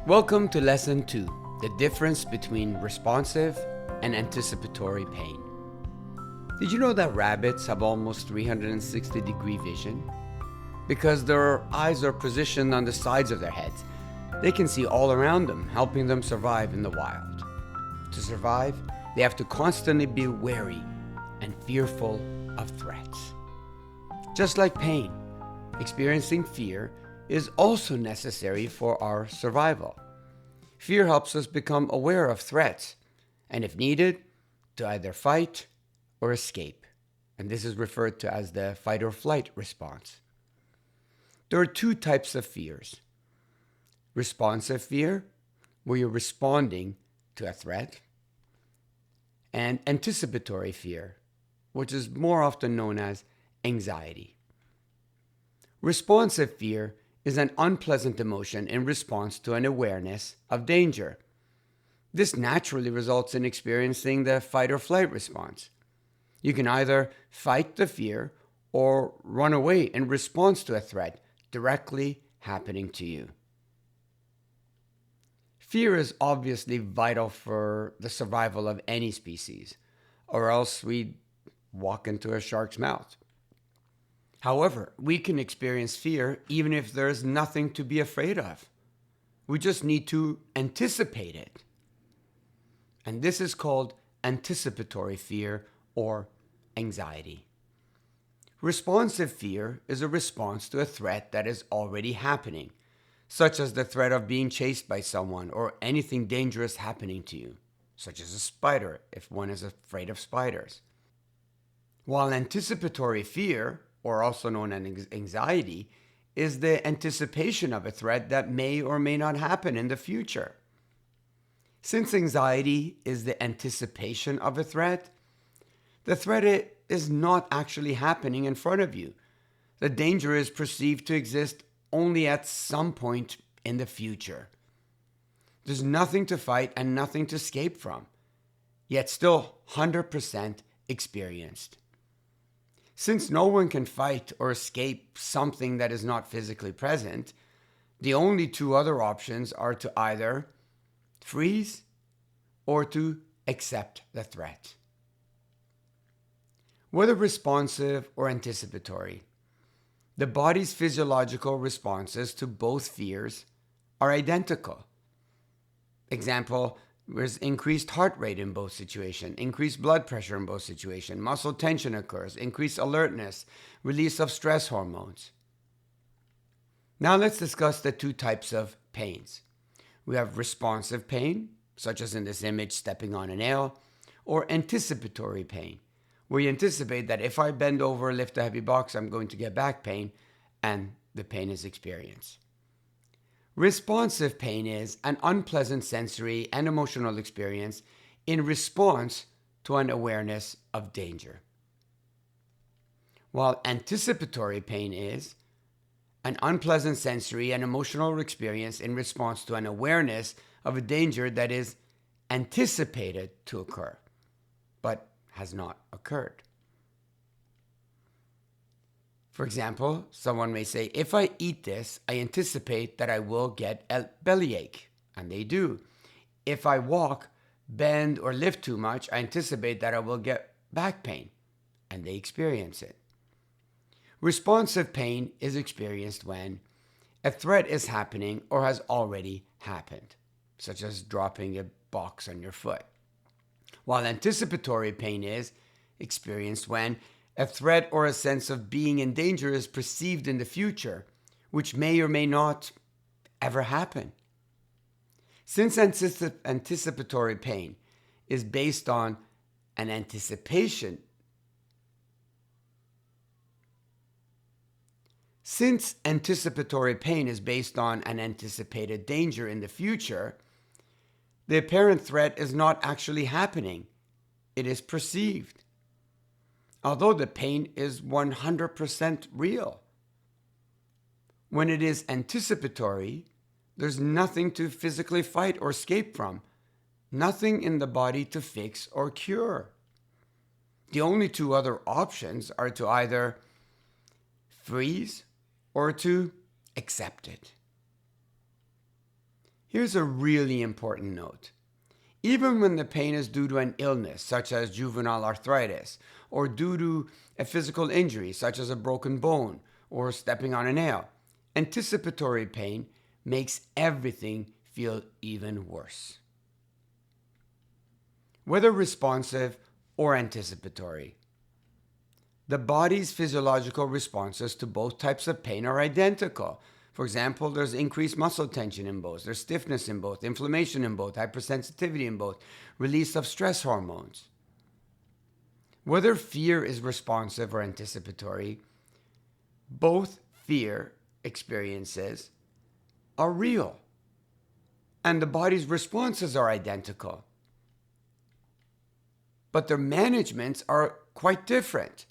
Welcome to Lesson 2, the difference between responsive and anticipatory pain. Did you know that rabbits have almost 360-degree vision? Because their eyes are positioned on the sides of their heads, they can see all around them, helping them survive in the wild. To survive, they have to constantly be wary and fearful of threats. Just like pain, experiencing fear is also necessary for our survival. Fear helps us become aware of threats, and if needed, to either fight or escape. And this is referred to as the fight or flight response. There are two types of fears. Responsive fear, where you're responding to a threat, and anticipatory fear, which is more often known as anxiety. Responsive fear is an unpleasant emotion in response to an awareness of danger. This naturally results in experiencing the fight or flight response. You can either fight the fear or run away in response to a threat directly happening to you. Fear is obviously vital for the survival of any species, or else we'd walk into a shark's mouth. However, we can experience fear even if there's nothing to be afraid of. We just need to anticipate it. And this is called anticipatory fear or anxiety. Responsive fear is a response to a threat that is already happening, such as the threat of being chased by someone or anything dangerous happening to you, such as a spider if one is afraid of spiders. While anticipatory fear, or also known as anxiety, is the anticipation of a threat that may or may not happen in the future. Since anxiety is the anticipation of a threat, the threat is not actually happening in front of you. The danger is perceived to exist only at some point in the future. There's nothing to fight and nothing to escape from, yet still 100% experienced. Since no one can fight or escape something that is not physically present, the only two other options are to either freeze or to accept the threat. Whether responsive or anticipatory, the body's physiological responses to both fears are identical. Example, there's increased heart rate in both situations, increased blood pressure in both situations, muscle tension occurs, increased alertness, release of stress hormones. Now let's discuss the two types of pains. We have responsive pain, such as in this image, stepping on a nail, or anticipatory pain, where you anticipate that if I bend over or lift a heavy box, I'm going to get back pain, and the pain is experienced. Responsive pain is an unpleasant sensory and emotional experience in response to an awareness of danger. While anticipatory pain is an unpleasant sensory and emotional experience in response to an awareness of a danger that is anticipated to occur, but has not occurred. For example, someone may say, if I eat this, I anticipate that I will get a bellyache, and they do. If I walk, bend, or lift too much, I anticipate that I will get back pain, and they experience it. Responsive pain is experienced when a threat is happening or has already happened, such as dropping a box on your foot. While anticipatory pain is experienced when a threat or a sense of being in danger is perceived in the future, which may or may not ever happen. Since anticipatory pain is based on an anticipation, Since anticipatory pain is based on an anticipated danger in the future, the apparent threat is not actually happening. It is perceived. Although the pain is 100% real. When it is anticipatory, there's nothing to physically fight or escape from, nothing in the body to fix or cure. The only two other options are to either freeze or to accept it. Here's a really important note. Even when the pain is due to an illness, such as juvenile arthritis, or due to a physical injury, such as a broken bone or stepping on a nail, anticipatory pain makes everything feel even worse. Whether responsive or anticipatory, the body's physiological responses to both types of pain are identical. For example, there's increased muscle tension in both, there's stiffness in both, inflammation in both, hypersensitivity in both, release of stress hormones. Whether fear is responsive or anticipatory, both fear experiences are real, and the body's responses are identical. But their managements are quite different.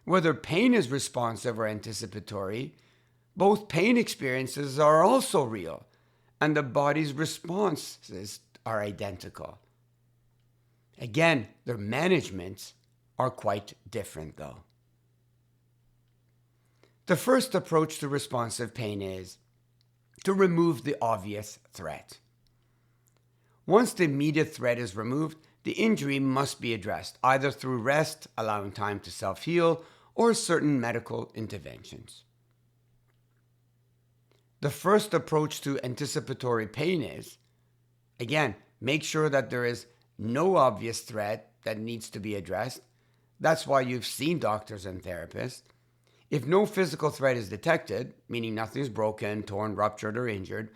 Whether pain is responsive or anticipatory, both pain experiences are also real, and the body's responses are identical. Again, their managements are quite different though. The first approach to responsive pain is to remove the obvious threat. Once the immediate threat is removed, the injury must be addressed, either through rest, allowing time to self-heal, or certain medical interventions. The first approach to anticipatory pain is, again, make sure that there is no obvious threat that needs to be addressed. That's why you've seen doctors and therapists. If no physical threat is detected, meaning nothing's broken, torn, ruptured, or injured,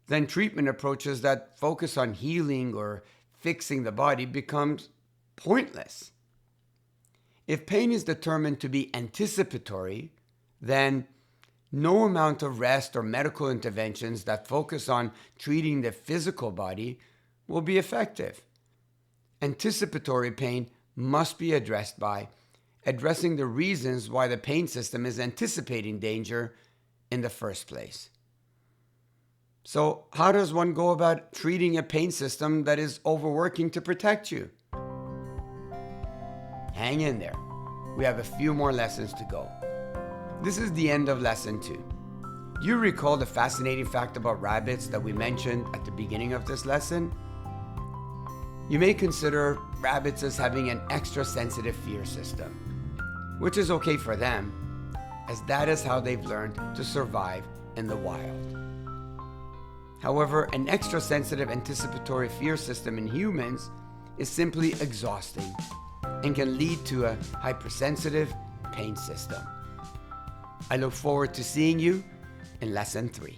then treatment approaches that focus on healing or fixing the body becomes pointless. If pain is determined to be anticipatory, then no amount of rest or medical interventions that focus on treating the physical body will be effective. Anticipatory pain must be addressed by addressing the reasons why the pain system is anticipating danger in the first place. So, how does one go about treating a pain system that is overworking to protect you? Hang in there. We have a few more lessons to go. This is the end of lesson 2. You recall the fascinating fact about rabbits that we mentioned at the beginning of this lesson? You may consider rabbits as having an extra sensitive fear system, which is okay for them, as that is how they've learned to survive in the wild. However, an extra sensitive anticipatory fear system in humans is simply exhausting and can lead to a hypersensitive pain system. I look forward to seeing you in lesson 3.